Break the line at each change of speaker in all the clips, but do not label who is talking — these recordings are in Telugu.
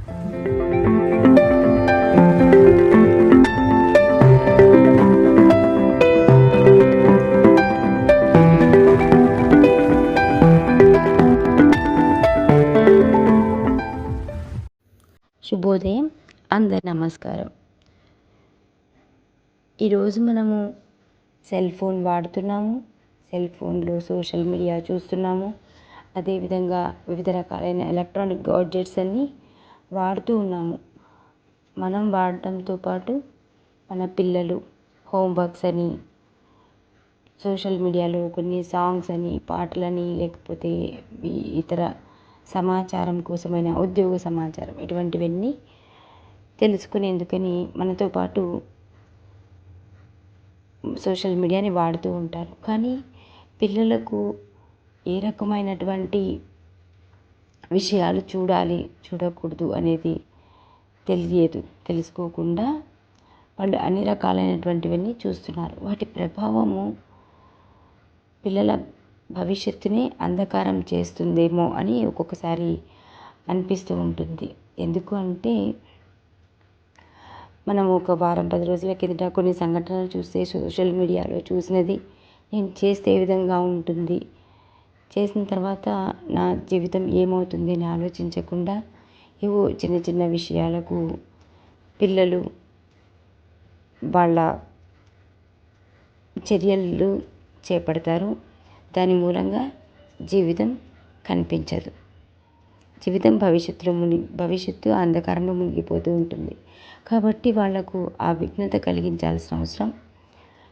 శుభోదయం. అందరి నమస్కారం. ఈరోజు మనము సెల్ ఫోన్ వాడుతున్నాము. సెల్ ఫోన్లో సోషల్ మీడియా చూస్తున్నాము. అదేవిధంగా వివిధ రకాలైన ఎలక్ట్రానిక్ గాడ్జెట్స్ అన్నీ వాడుతూ ఉన్నాము. మనం వాడటంతో పాటు మన పిల్లలు హోంవర్క్స్ అని, సోషల్ మీడియాలో కొన్ని సాంగ్స్ అని, పాటలని, లేకపోతే ఇతర సమాచారం కోసమైన ఉద్యోగ సమాచారం ఇటువంటివన్నీ తెలుసుకునేందుకని మనతో పాటు సోషల్ మీడియాని వాడుతూ ఉంటారు. కానీ పిల్లలకు ఏ రకమైనటువంటి విషయాలు చూడాలి, చూడకూడదు అనేది తెలియదు. తెలుసుకోకుండా వాళ్ళు అన్ని రకాలైనటువంటివన్నీ చూస్తున్నారు. వాటి ప్రభావము పిల్లల భవిష్యత్తుని అంధకారం చేస్తుందేమో అని ఒక్కొక్కసారి అనిపిస్తూ ఉంటుంది. ఎందుకు అంటే మనం ఒక వారం 10 రోజుల కిందట కొన్ని సంఘటనలు చూస్తే సోషల్ మీడియాలో చూసినది నేను చేస్తే ఏ విధంగా ఉంటుంది, చేసిన తర్వాత నా జీవితం ఏమవుతుంది అని ఆలోచించకుండా ఏవో చిన్న చిన్న విషయాలకు పిల్లలు వాళ్ళ చర్యలు చేపడతారు. దాని మూలంగా జీవితం కనిపించదు. జీవితం భవిష్యత్తు అంధకారంలో మునిగిపోతూ ఉంటుంది. కాబట్టి వాళ్లకు ఆ విఘ్నత కలిగించాల్సిన అవసరం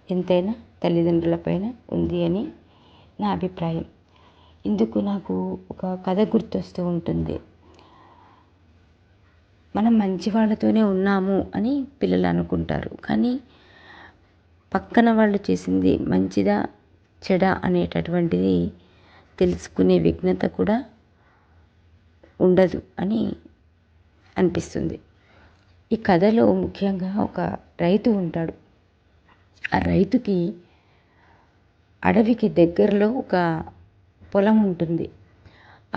ఎంతైనా తల్లిదండ్రులపైన ఉంది అని నా అభిప్రాయం. ఇందుకు నాకు ఒక కథ గుర్తొస్తూ ఉంటుంది. మనం మంచి వాళ్ళతోనే ఉన్నాము అని పిల్లలు అనుకుంటారు. కానీ పక్కన వాళ్ళు చేసింది మంచిదా చెడా అనేటటువంటిది తెలుసుకునే విఘ్నత కూడా ఉండదు అని అనిపిస్తుంది. ఈ కథలో ముఖ్యంగా ఒక రైతు ఉంటాడు. ఆ రైతుకి అడవికి దగ్గరలో ఒక పొలం ఉంటుంది.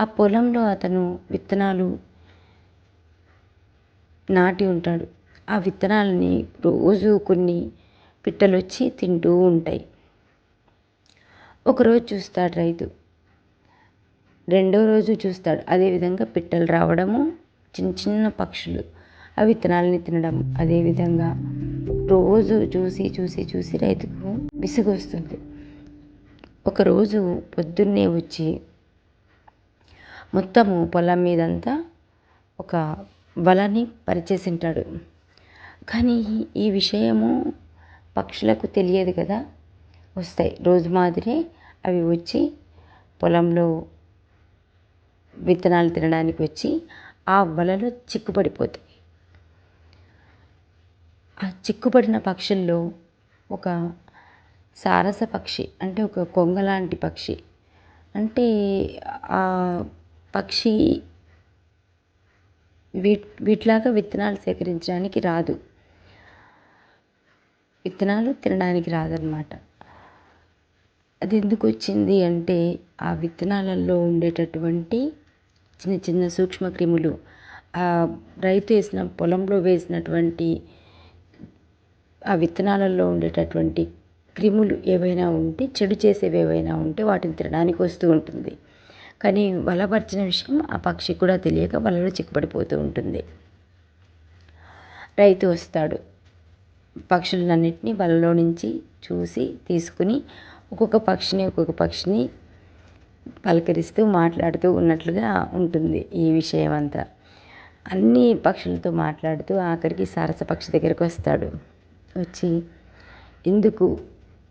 ఆ పొలంలో అతను విత్తనాలు నాటి ఉంటాడు. ఆ విత్తనాలని రోజు కొన్ని పిట్టలు వచ్చి తింటూ ఉంటాయి. ఒకరోజు చూస్తాడు రైతు, రెండో రోజు చూస్తాడు. అదేవిధంగా పిట్టలు రావడము, చిన్న చిన్న పక్షులు ఆ విత్తనాలని తినడం. అదేవిధంగా రోజు చూసి చూసి చూసి రైతుకు విసుగు వస్తుంది. ఒకరోజు పొద్దున్నే వచ్చి మొత్తము పొలం మీదంతా ఒక వలని పరిచేసి ఉంటాడు. కానీ ఈ విషయము పక్షులకు తెలియదు కదా. వస్తాయి రోజు మాదిరి అవి వచ్చి పొలంలో విత్తనాలు తినడానికి వచ్చి ఆ వలలో చిక్కుపడిపోతాయి. ఆ చిక్కుపడిన పక్షుల్లో ఒక సారస పక్షి, అంటే ఒక కొంగ లాంటి పక్షి, అంటే ఆ పక్షి వీటిలాగా విత్తనాలు సేకరించడానికి రాదు, విత్తనాలు తినడానికి రాదనమాట. అది ఎందుకు వచ్చింది అంటే ఆ విత్తనాలలో ఉండేటటువంటి చిన్న చిన్న సూక్ష్మ క్రిములు, ఆ రైతు వేసిన పొలంలో వేసినటువంటి ఆ విత్తనాలలో ఉండేటటువంటి క్రిములు ఏవైనా ఉంటే, చెడు చేసేవి ఏవైనా ఉంటే వాటిని తినడానికి వస్తూ ఉంటుంది. కానీ వలపరిచిన విషయం ఆ పక్షి కూడా తెలియక వలలో చిక్కుపడిపోతూ ఉంటుంది. రైతు వస్తాడు, పక్షులన్నింటినీ వలలో నుంచి చూసి తీసుకుని ఒక్కొక్క పక్షిని పలకరిస్తూ మాట్లాడుతూ ఉన్నట్లుగా ఉంటుంది ఈ విషయం అంతా. అన్ని పక్షులతో మాట్లాడుతూ ఆఖరికి సారస పక్షి దగ్గరికి వస్తాడు. వచ్చి, ఎందుకు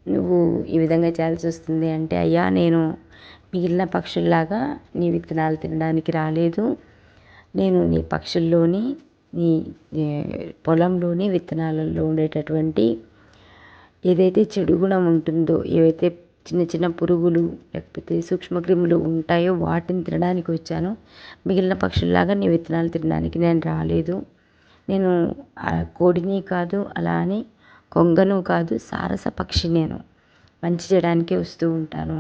నువ్వు ఈ విధంగా చేయాల్సి వస్తుంది అంటే, అయ్యా నేను మిగిలిన పక్షుల్లాగా నీ విత్తనాలు తినడానికి రాలేదు. నేను నీ పక్షుల్లోని నీ పొలంలోని విత్తనాలలో ఉండేటటువంటి ఏదైతే చెడు గుణం ఉంటుందో, ఏవైతే చిన్న చిన్న పురుగులు లేకపోతే సూక్ష్మక్రిములు ఉంటాయో వాటిని తినడానికి వచ్చాను. మిగిలిన పక్షుల్లాగా నీ విత్తనాలు తినడానికి నేను రాలేదు. నేను కోడిని కాదు, అలా అని కొంగను కాదు, సారస పక్షి. నేను మంచి చేయడానికే వస్తూ ఉంటాను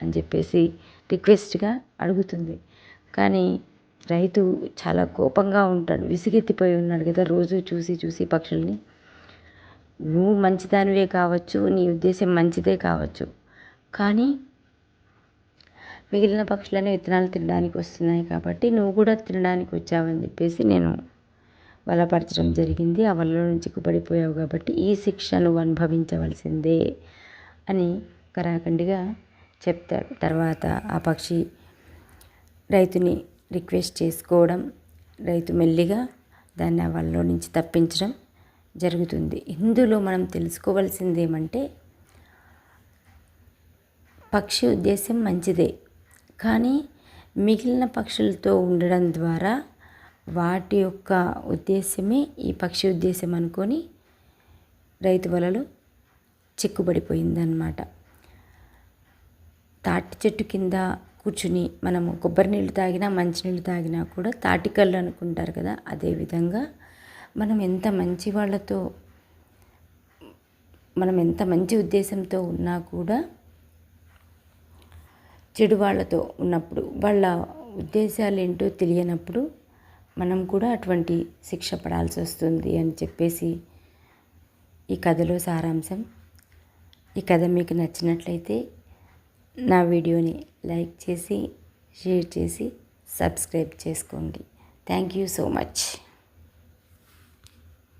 అని చెప్పేసి రిక్వెస్ట్గా అడుగుతుంది. కానీ రైతు చాలా కోపంగా ఉంటాడు, విసిగెత్తిపోయి ఉన్నాడు కదా రోజు చూసి చూసి పక్షుల్ని. నువ్వు మంచిదానివే కావచ్చు, నీ ఉద్దేశం మంచిదే కావచ్చు, కానీ మిగిలిన పక్షులనే విత్తనాలు తినడానికి వస్తున్నాయి కాబట్టి నువ్వు కూడా తినడానికి వచ్చావని చెప్పేసి నేను బలపరచడం జరిగింది. ఆ వలలో నుంచి చిక్కుపడిపోయావు కాబట్టి ఈ శిక్ష నువ్వు అనుభవించవలసిందే అని కరాఖండిగా చెప్తాడు. తర్వాత ఆ పక్షి రైతుని రిక్వెస్ట్ చేసుకోవడం, రైతు మెల్లిగా దాన్ని ఆ వలలో నుంచి తప్పించడం జరుగుతుంది. ఇందులో మనం తెలుసుకోవాల్సింది ఏమంటే, పక్షి ఉద్దేశం మంచిదే, కానీ మిగిలిన పక్షులతో ఉండడం ద్వారా వాటి యొక్క ఉద్దేశమే ఈ పక్షి ఉద్దేశం అనుకొని రైతు వలలో చిక్కుబడిపోయిందన్నమాట. తాటి చెట్టు కింద కూర్చుని మనము కొబ్బరి నీళ్ళు తాగినా మంచినీళ్ళు తాగినా కూడా తాటికల్లు అనుకుంటారు కదా, అదేవిధంగా మనం ఎంత మంచి ఉద్దేశంతో ఉన్నా కూడా చెడు వాళ్ళతో ఉన్నప్పుడు, వాళ్ళ ఉద్దేశాలు ఏంటో తెలియనప్పుడు మనం కూడా అటువంటి శిక్ష పడాల్సి వస్తుంది అని చెప్పేసి ఈ కథలో సారాంశం. ఈ కథ మీకు నచ్చినట్లయితే నా వీడియోని లైక్ చేసి, షేర్ చేసి, సబ్స్క్రైబ్ చేసుకోండి. Thank you so much.